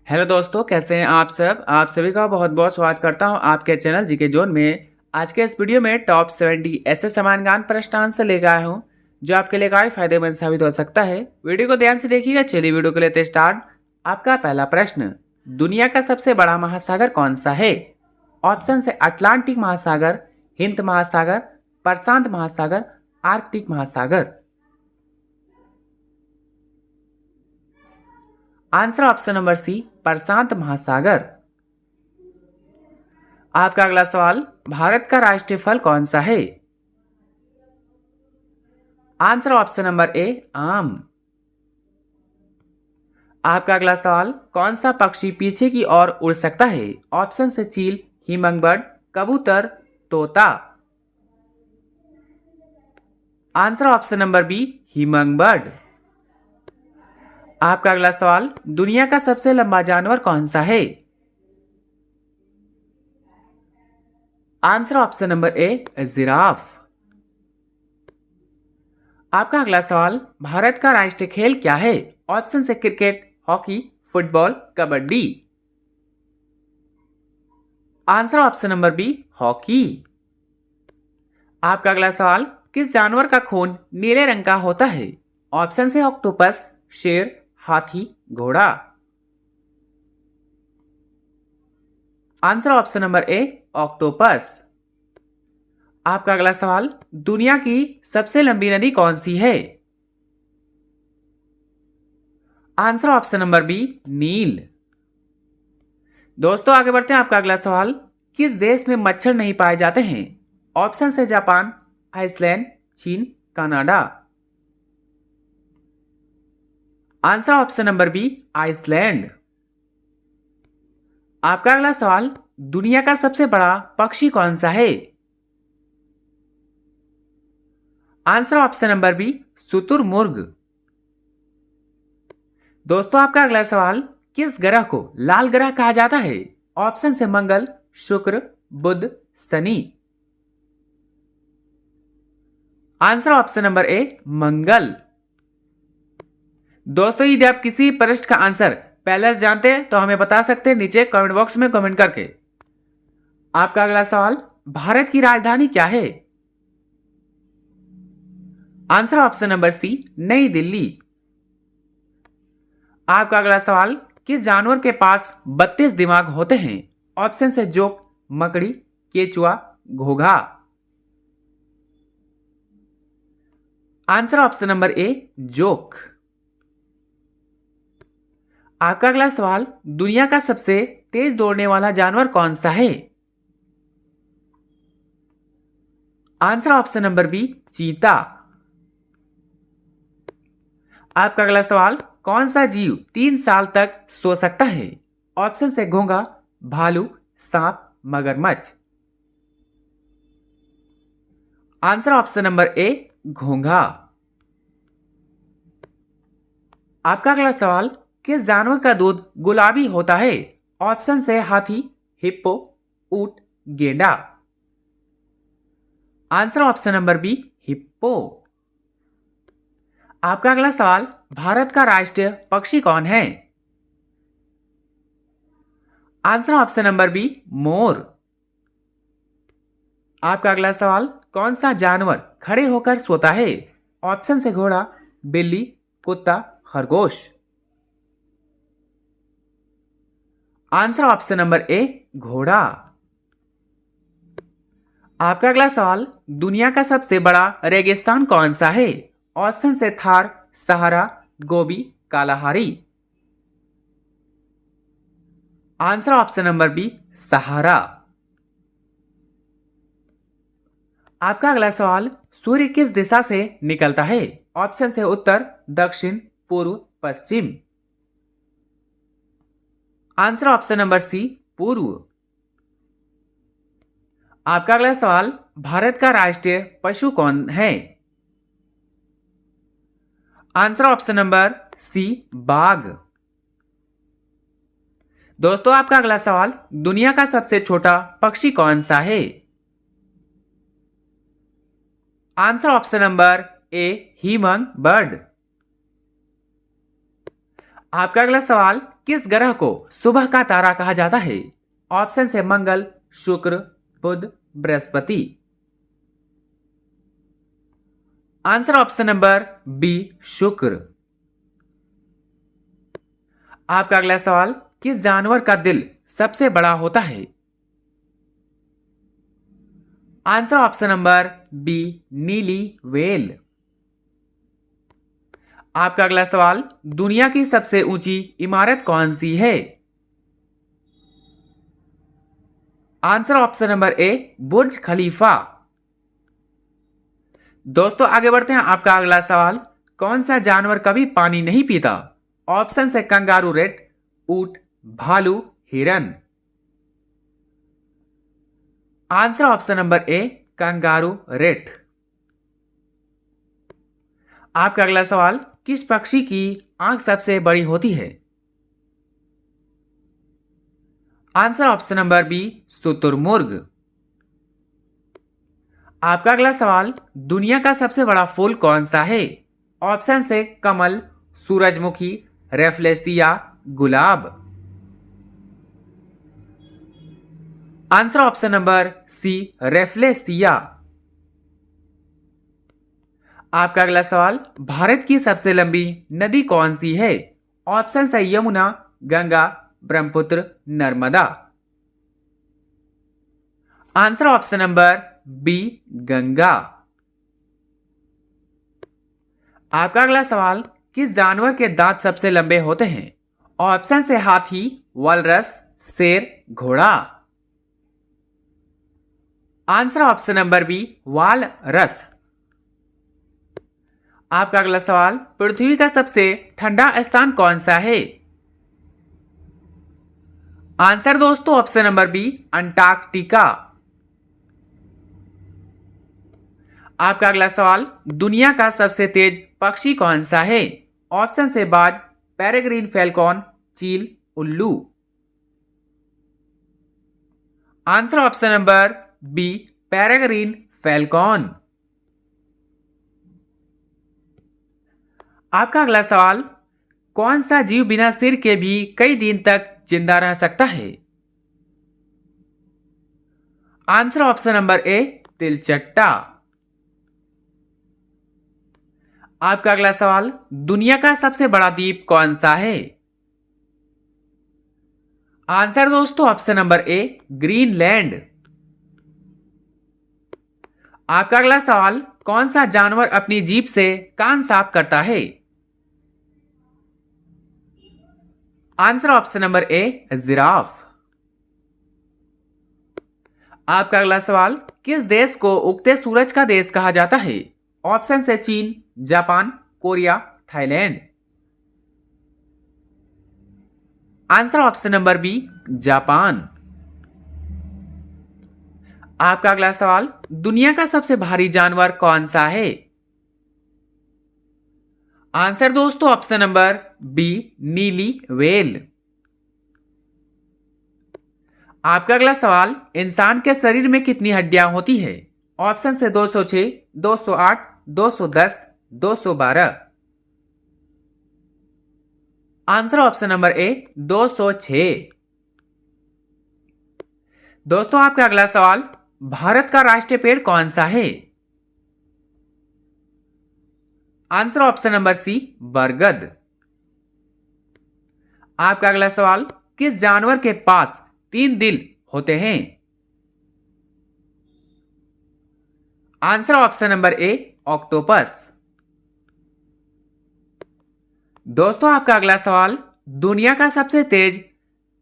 Hello दोस्तों, कैसे हैं आप सब। आप सभी का बहुत बहुत स्वागत करता हूं आपके चैनल जीके जोन में। आज के इस वीडियो में टॉप 70 ऐसे समान ज्ञान प्रश्न आंसर लेकर आया हूं जो आपके लिए काफी फायदेमंद साबित हो सकता है। वीडियो को ध्यान से देखिएगा। चलिए वीडियो को लेते स्टार्ट। आपका पहला प्रश्न, दुनिया का सबसे बड़ा महासागर कौन सा है? ऑप्शन है अटलांटिक महासागर, हिंद महासागर, प्रशांत महासागर, आर्कटिक महासागर। आंसर ऑप्शन नंबर सी, प्रशांत महासागर। आपका अगला सवाल, भारत का राष्ट्रीय फल कौन सा है? आंसर ऑप्शन नंबर ए, आम। आपका अगला सवाल, कौन सा पक्षी पीछे की ओर उड़ सकता है? ऑप्शन से चील, हिमंगबर्ड, कबूतर, तोता। Answer option number B, hummingbird. आपका अगला सवाल, दुनिया का सबसे लंबा जानवर कौन सा है? आंसर ऑप्शन नंबर ए, जिराफ। आपका अगला सवाल, भारत का राष्ट्रीय खेल क्या है? ऑप्शन से cricket, hockey, football, kabaddi. Answer option number B, hockey. आपका अगला सवाल, किस जानवर का खून नीले रंग का होता है? ऑप्शन से ऑक्टोपस, शेर, हाथी, घोड़ा। आंसर ऑप्शन नंबर ए, ऑक्टोपस। आपका अगला सवाल, दुनिया की सबसे लंबी नदी कौन सी है? आंसर ऑप्शन नंबर बी, नील। दोस्तों आगे बढ़ते हैं। आपका अगला सवाल, किस देश में मच्छर नहीं पाए जाते हैं? ऑप्शन है जापान, आइसलैंड, चीन, Canada. Answer option number B, Iceland. आपका अगला सवाल, दुनिया का सबसे बड़ा पक्षी कौन सा है? आंसर ऑप्शन नंबर बी, शुतुरमुर्ग। दोस्तों आपका अगला सवाल, किस ग्रह को लाल ग्रह कहा जाता है? ऑप्शन से Mangal, Shukra, Budh, Shani. Answer option number A, Mangal. दोस्तों यदि आप किसी प्रश्न का आंसर पहले से जानते हैं तो हमें बता सकते हैं नीचे कमेंट बॉक्स में कमेंट करके। आपका अगला सवाल, भारत की राजधानी क्या है? आंसर ऑप्शन नंबर सी, नई दिल्ली। आपका अगला सवाल, किस जानवर के पास 32 दिमाग होते हैं? ऑप्शन से जोक, मकड़ी, केचुआ, घोघा। आंसर ऑप्शन नंबर ए, जोक। आपका अगला सवाल, दुनिया का सबसे तेज दौड़ने वाला जानवर कौन सा है? आंसर ऑप्शन नंबर बी, चीता। आपका अगला सवाल, कौन सा जीव 3 साल तक सो सकता है? ऑप्शन से घोंघा, भालू, सांप, मगरमच्छ। आंसर ऑप्शन नंबर ए, घोंघा। आपका अगला सवाल, किस जानवर का दूध गुलाबी होता है? ऑप्शन से हाथी, हिप्पो, ऊंट, गेंडा। Answer option number B, hippo. आपका अगला सवाल, भारत का राष्ट्रीय पक्षी कौन है? आंसर ऑप्शन नंबर बी, मोर। आपका अगला सवाल, कौन सा जानवर खड़े होकर सोता है? ऑप्शन से घोड़ा, बिल्ली, कुत्ता, खरगोश। आंसर ऑप्शन नंबर ए, घोड़ा। आपका अगला सवाल, दुनिया का सबसे बड़ा रेगिस्तान कौन सा है? ऑप्शन से Thar, Sahara, Gobi, Kalahari. Answer option number B, Sahara. आपका अगला सवाल, सूर्य किस दिशा से निकलता है? ऑप्शन से उत्तर, दक्षिण, पूर्व, पश्चिम। आंसर ऑप्शन नंबर सी, पूर्व। आपका अगला सवाल, भारत का राष्ट्रीय पशु कौन है? आंसर ऑप्शन नंबर सी, बाघ। दोस्तों आपका अगला सवाल, दुनिया का सबसे छोटा पक्षी कौन सा है? आंसर ऑप्शन नंबर ए, ह्यूमन बर्ड। आपका अगला सवाल, किस ग्रह को सुबह का तारा कहा जाता है? ऑप्शन है Mangal, Shukra, Budh, Brihaspati. Answer option number B, Shukra. आपका अगला सवाल, किस जानवर का दिल सबसे बड़ा होता है? आंसर ऑप्शन नंबर बी, नीली व्हेल। आपका अगला सवाल, दुनिया की सबसे ऊंची इमारत कौन सी है? आंसर ऑप्शन नंबर ए, बुर्ज खलीफा। दोस्तों आगे बढ़ते हैं। आपका अगला सवाल, कौन सा जानवर कभी पानी नहीं पीता? ऑप्शन है कंगारू रेट, ऊंट, भालू, हिरन। आंसर ऑप्शन नंबर ए, कंगारू रेट। आपका अगला सवाल, किस पक्षी की आंख सबसे बड़ी होती है? आंसर ऑप्शन नंबर बी, शुतुरमुर्ग। आपका अगला सवाल, दुनिया का सबसे बड़ा फूल कौन सा है? ऑप्शन है कमल, सूरजमुखी, रेफ्लेसिया, गुलाब। Answer option number C, Rafflesia. आपका अगला सवाल, भारत की सबसे लंबी नदी कौन सी है? ऑप्शन है Yamuna, Ganga, Brahmaputra, Narmada. Answer option number B, Ganga. आपका अगला सवाल, किस जानवर के दांत सबसे लंबे होते हैं? ऑप्शन है हाथी, वलरस, शेर, घोड़ा। Answer option number B, walrus. आपका अगला सवाल, पृथ्वी का सबसे ठंडा स्थान कौन सा है? आंसर दोस्तों ऑप्शन नंबर बी, अंटार्कटिका। आपका अगला सवाल, दुनिया का सबसे तेज पक्षी कौन सा है? ऑप्शन से बाज, पेरेग्रीन फैल्कॉन, चील, उल्लू। Answer option number B, peregrine falcon. आपका अगला सवाल, कौन सा जीव बिना सिर के भी कई दिन तक जिंदा रह सकता है? आंसर ऑप्शन नंबर ए, तिलचट्टा। आपका अगला सवाल, दुनिया का सबसे बड़ा द्वीप कौन सा है? आंसर दोस्तों ऑप्शन नंबर ए, ग्रीनलैंड। आपका अगला सवाल, कौन सा जानवर अपनी जीभ से कान साफ करता है? आंसर ऑप्शन नंबर ए, जिराफ। आपका अगला सवाल, किस देश को उगते सूरज का देश कहा जाता है? ऑप्शन है चीन, Japan, Korea, Thailand. Answer option number B, Japan. आपका अगला सवाल, दुनिया का सबसे भारी जानवर कौन सा है? आंसर दोस्तों ऑप्शन नंबर बी, नीली व्हेल। आपका अगला सवाल, इंसान के शरीर में कितनी हड्डियां होती है? ऑप्शन से 206, 208, 210, 212। आंसर ऑप्शन नंबर ए, 206। दोस्तों आपका अगला सवाल, भारत का राष्ट्रीय पेड़ कौन सा है? आंसर ऑप्शन नंबर सी, बरगद। आपका अगला सवाल, किस जानवर के पास 3 दिल होते हैं? आंसर ऑप्शन नंबर ए, ऑक्टोपस। दोस्तों आपका अगला सवाल, दुनिया का सबसे तेज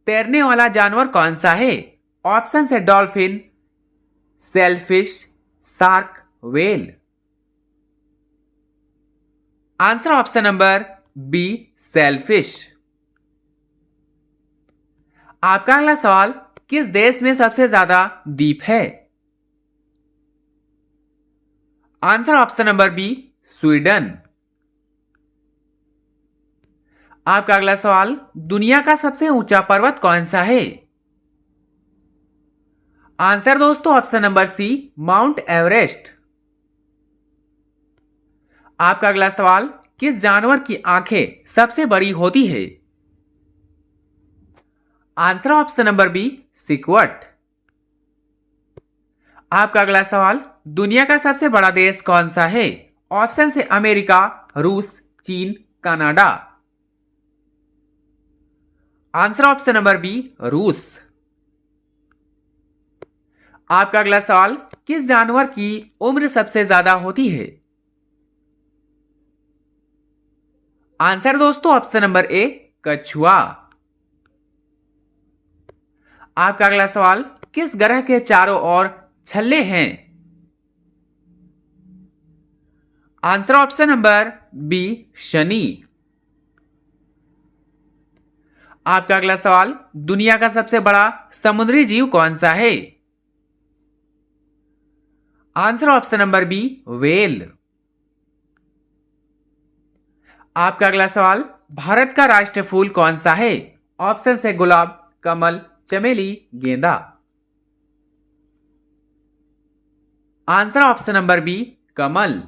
तैरने वाला जानवर कौन सा है? ऑप्शन है dolphin, sailfish, shark, whale. Answer option number B, sailfish. आपका अगला सवाल, किस देश में सबसे ज्यादा द्वीप है? Answer option number B, Sweden. आपका अगला सवाल, दुनिया का सबसे ऊंचा पर्वत कौन सा है? आंसर दोस्तों option number C, Mount Everest. आपका अगला सवाल, किस जानवर की आंखें सबसे बड़ी होती है? आंसर ऑप्शन नंबर बी सिक्वट। आपका अगला सवाल, दुनिया का सबसे बड़ा देश कौन सा है? ऑप्शन से अमेरिका, रूस, चीन, Canada. Answer option number B रूस। आपका अगला सवाल, किस जानवर की उम्र सबसे ज्यादा होती है? आंसर दोस्तों ऑप्शन नंबर ए कछुआ। आपका अगला सवाल, किस ग्रह के चारों ओर छल्ले हैं? आंसर ऑप्शन नंबर बी शनि। आपका अगला सवाल, दुनिया का सबसे बड़ा समुद्री जीव कौन सा है? Answer option number B whale. आपका अगला सवाल, भारत का राष्ट्रीय फूल कौन सा है? ऑप्शन से गुलाब, कमल, चमेली, गेंदा। आंसर ऑप्शन नंबर बी कमल।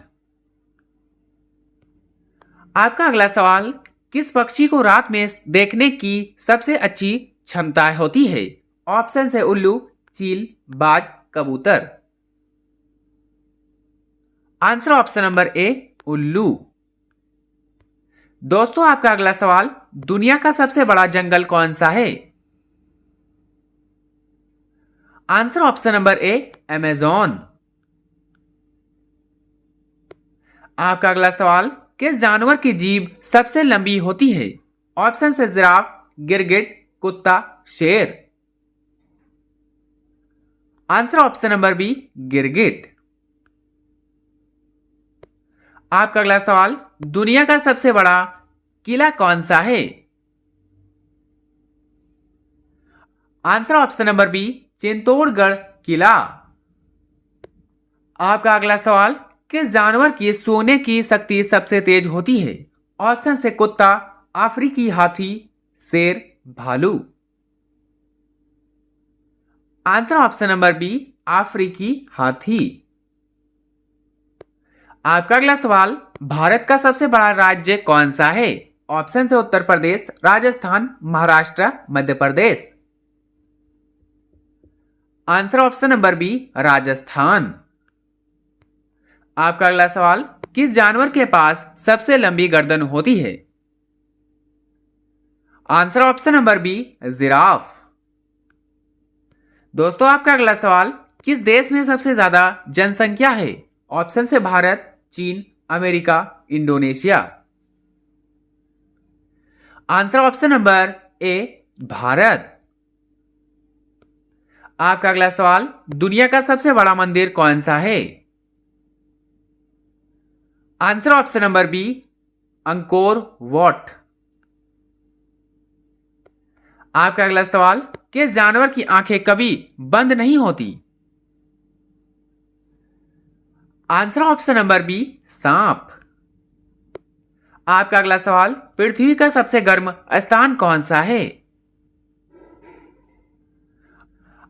आपका अगला सवाल, किस पक्षी को रात में देखने की सबसे अच्छी क्षमता होती है? ऑप्शन से उल्लू, चील, बाज, कबूतर। आंसर ऑप्शन नंबर ए उल्लू। दोस्तों आपका अगला सवाल, दुनिया का सबसे बड़ा जंगल कौन सा है? आंसर ऑप्शन नंबर ए अमेज़न। आपका अगला सवाल, किस जानवर की जीभ सबसे लंबी होती है? ऑप्शन से जिराफ, गिरगिट, कुत्ता, शेर। आंसर ऑप्शन नंबर बी गिरगिट। आपका अगला सवाल, दुनिया का सबसे बड़ा किला कौन सा है? Answer option number B Chittorgarh किला। आपका अगला सवाल, किस जानवर की सोने की शक्ति सबसे तेज होती है? ऑप्शन से कुत्ता, अफ्रीकी हाथी, शेर, भालू। आंसर ऑप्शन नंबर बी अफ्रीकी हाथी। आपका अगला सवाल, भारत का सबसे बड़ा राज्य कौन सा है? ऑप्शन से Uttar Pradesh, Rajasthan, Maharashtra, Madhya Pradesh. Answer option number B Rajasthan. आपका अगला सवाल, किस जानवर के पास सबसे लंबी गर्दन होती है? Answer option number B giraffe. दोस्तों आपका अगला सवाल, किस देश में सबसे ज्यादा जनसंख्या है? ऑप्शन से भारत, चीन, America, Indonesia. Answer option number ए भारत। आपका अगला सवाल, दुनिया का सबसे बड़ा मंदिर कौन सा है? Answer option number B Angkor Wat. आपका अगला सवाल, किस जानवर की आंखें कभी बंद नहीं होती? आंसर ऑप्शन नंबर बी सांप। आपका अगला सवाल, पृथ्वी का सबसे गर्म स्थान कौन सा है?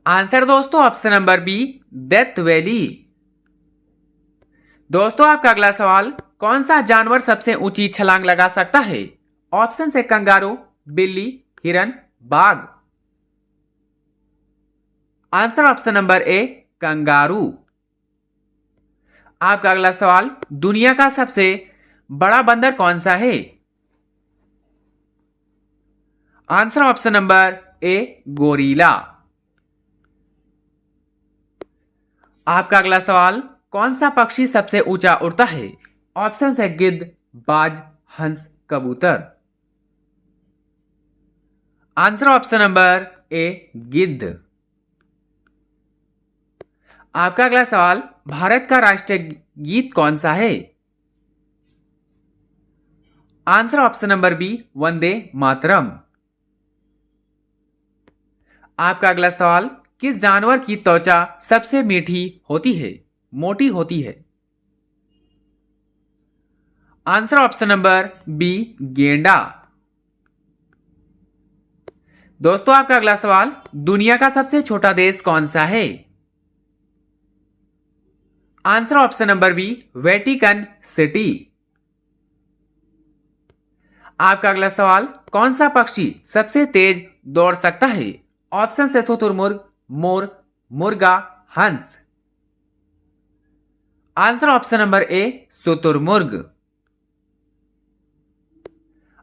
आंसर दोस्तों option number B Death Valley. दोस्तों आपका अगला सवाल, कौन सा जानवर सबसे ऊंची छलांग लगा सकता है? ऑप्शन से कंगारू, बिल्ली, हिरन, बाघ। आंसर ऑप्शन नंबर ए कंगारू। आपका अगला सवाल, दुनिया का सबसे बड़ा बंदर कौन सा है? आंसर ऑप्शन नंबर ए गोरिल्ला। आपका अगला सवाल, कौन सा पक्षी सबसे ऊंचा उड़ता है? ऑप्शन है गिद्ध, बाज, हंस, कबूतर। आंसर ऑप्शन नंबर ए गिद्ध। आपका अगला सवाल, भारत का राष्ट्रीय गीत कौन सा है? Answer option number B Vande Mataram. आपका अगला सवाल, किस जानवर की त्वचा सबसे मीठी होती है, मोटी होती है? आंसर ऑप्शन नंबर बी गेंडा। दोस्तों आपका अगला सवाल, दुनिया का सबसे छोटा देश कौन सा है? Answer option number B Vatican City. आपका अगला सवाल, कौन सा पक्षी सबसे तेज दौड़ सकता है? ऑप्शन है शुतुरमुर्ग, मोर, मुर्गा, हंस। आंसर ऑप्शन नंबर ए शुतुरमुर्ग।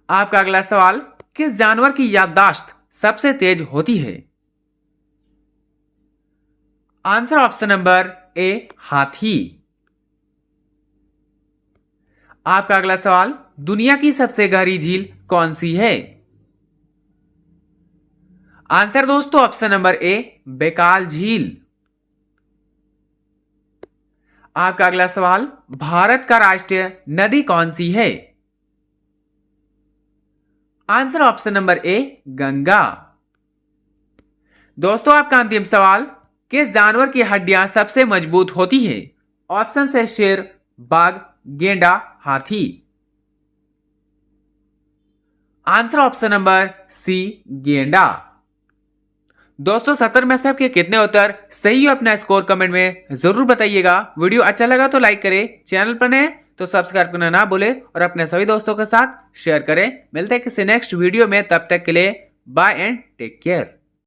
आपका अगला सवाल, किस जानवर की याददाश्त सबसे तेज होती है? आंसर ऑप्शन नंबर ए हाथी। आपका अगला सवाल, दुनिया की सबसे गहरी झील कौन सी है? आंसर दोस्तों ऑप्शन नंबर ए बैकाल झील। आपका अगला सवाल, भारत का राष्ट्रीय नदी कौन सी है? आंसर ऑप्शन नंबर ए गंगा। दोस्तों आपका अंतिम सवाल, किस जानवर की हड्डियां सबसे मजबूत होती है? ऑप्शन है शेर, बाघ, गेंडा, हाथी। आंसर ऑप्शन नंबर सी गेंडा। दोस्तों 70 में से आपके कितने उत्तर सही हो, अपना स्कोर कमेंट में जरूर बताइएगा। वीडियो अच्छा लगा तो लाइक करें, चैनल पर नए तो सब्सक्राइब करना ना भूले और अपने सभी दोस्तों के साथ शेयर करें। मिलते हैं किसी नेक्स्ट वीडियो में, तब तक के लिए बाय एंड टेक केयर।